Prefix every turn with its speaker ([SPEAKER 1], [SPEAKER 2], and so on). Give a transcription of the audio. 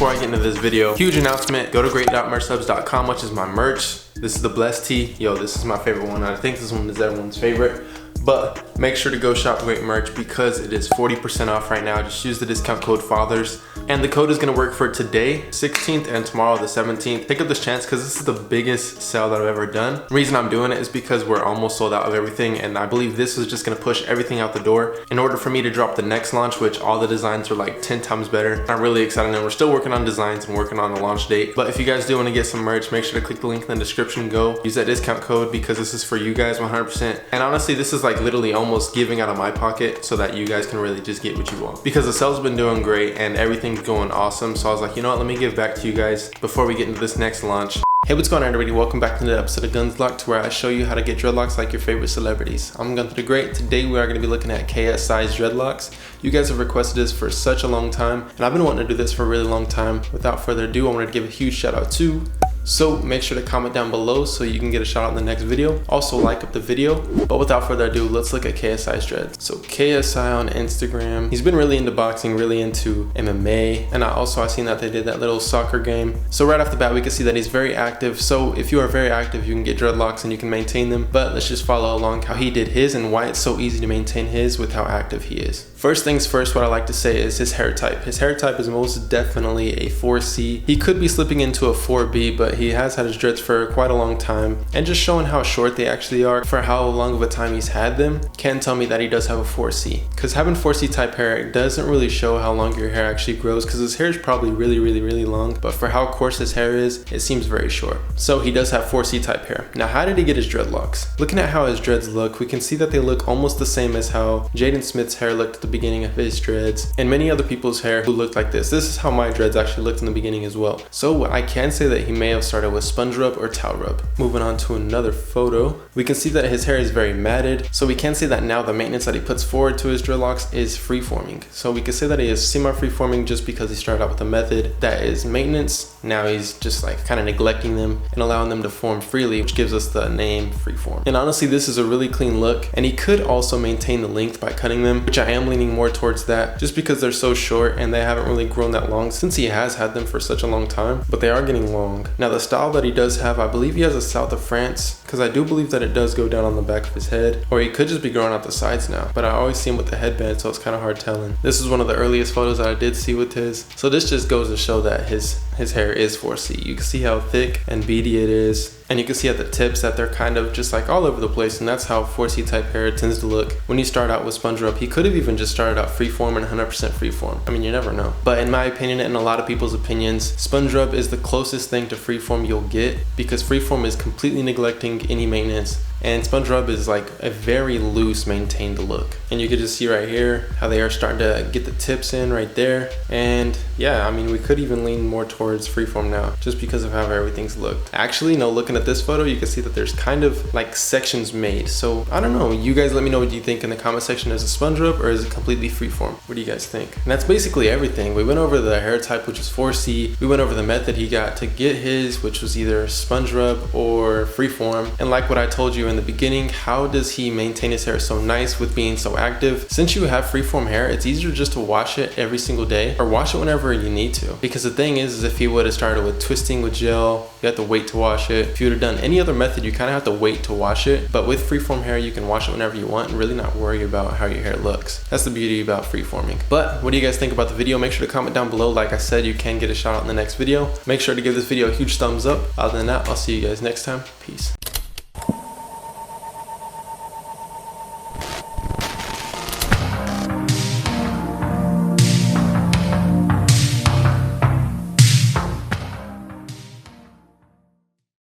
[SPEAKER 1] before I get into this video, huge announcement, go to great.merchsubs.com, which is my merch. This is the Blessed tee. Yo, this is my favorite one. I think this one is everyone's favorite. But make sure to go shop Great Merch because it is 40% off right now. Just use the discount code FATHERS. And the code is gonna work for today, 16th, and tomorrow, the 17th. Take up this chance because this is the biggest sale that I've ever done. The reason I'm doing it is because we're almost sold out of everything, and I believe this is just gonna push everything out the door in order for me to drop the next launch, which all the designs are like 10 times better. I'm really excited, and we're still working on designs and working on the launch date. But if you guys do wanna get some merch, make sure to click the link in the description, go. Use that discount code because this is for you guys 100%. And honestly, this is like literally almost giving out of my pocket so that you guys can really just get what you want. Because the sale's been doing great and everything's going awesome. So I was like, you know what, let me give back to you guys before we get into this next launch. Hey, what's going on everybody? Welcome back to another episode of Guns Locked, where I show you how to get dreadlocks like your favorite celebrities. I'm Gunther the Great. Today we are going to be looking at KSI's dreadlocks. You guys have requested this for such a long time, and I've been wanting to do this for a really long time. Without further ado, I wanted to give a huge shout out to. So make sure to comment down below so you can get a shout out in the next video. Also like up the video. But without further ado, let's look at KSI's dreads. So KSI on Instagram, he's been really into boxing, really into MMA. And I seen that they did that little soccer game. So right off the bat, we can see that he's very active. So if you are very active, you can get dreadlocks and you can maintain them. But let's just follow along how he did his and why it's so easy to maintain his with how active he is. First things first, what I like to say is his hair type. His hair type is most definitely a 4C. He could be slipping into a 4B, but he has had his dreads for quite a long time. And just showing how short they actually are for how long of a time he's had them can tell me that he does have a 4C. Because having 4C type hair, it doesn't really show how long your hair actually grows, because his hair is probably really long. But for how coarse his hair is, it seems very short. So he does have 4C type hair. Now, how did he get his dreadlocks? Looking at how his dreads look, we can see that they look almost the same as how Jaden Smith's hair looked at the beginning of his dreads, and many other people's hair who looked like this. This is how my dreads actually looked in the beginning as well. So I can say that he may have started with sponge rub or towel rub. Moving on to another photo, we can see that his hair is very matted. So we can say that now the maintenance that he puts forward to his dreadlocks is free-forming. So we can say that he is semi-free-forming just because he started out with a method that is maintenance. Now he's just like kind of neglecting them and allowing them to form freely, which gives us the name freeform. And honestly, this is a really clean look, and he could also maintain the length by cutting them, which I am leaning more towards that just because they're so short and they haven't really grown that long since he has had them for such a long time, but they are getting long. Now the style that he does have, I believe he has a South of France, because I do believe that it does go down on the back of his head, or he could just be growing out the sides now, but I always see him with the headband, so it's kind of hard telling. This is one of the earliest photos that I did see with his, so this just goes to show that his hair is 4C. You can see how thick and beady it is. And you can see at the tips that they're kind of just like all over the place, and that's how 4C type hair tends to look when you start out with sponge rub. He could have even just started out freeform and 100% freeform. I mean, you never know. But in my opinion, and a lot of people's opinions, sponge rub is the closest thing to freeform you'll get, because freeform is completely neglecting any maintenance, and sponge rub is like a very loose maintained look. And you can just see right here how they are starting to get the tips in right there. And yeah, I mean, we could even lean more towards freeform now just because of how everything's looked. Actually, no, looking at this photo, you can see that there's kind of like sections made. So I don't know, you guys let me know what you think in the comment section. Is it sponge rub or is it completely freeform? What do you guys think? And that's basically everything. We went over the hair type, which is 4C. We went over the method he got to get his, which was either sponge rub or freeform. And like what I told you in the beginning, how does he maintain his hair so nice with being so active? Since you have freeform hair, it's easier just to wash it every single day, or wash it whenever you need to. Because the thing is if he would have started with twisting with gel, you have to wait to wash it. If you would have done any other method, you kind of have to wait to wash it. But with freeform hair, you can wash it whenever you want and really not worry about how your hair looks. That's the beauty about freeforming. But what do you guys think about the video? Make sure to comment down below. Like I said, you can get a shout out in the next video. Make sure to give this video a huge thumbs up. Other than that, I'll see you guys next time. Peace.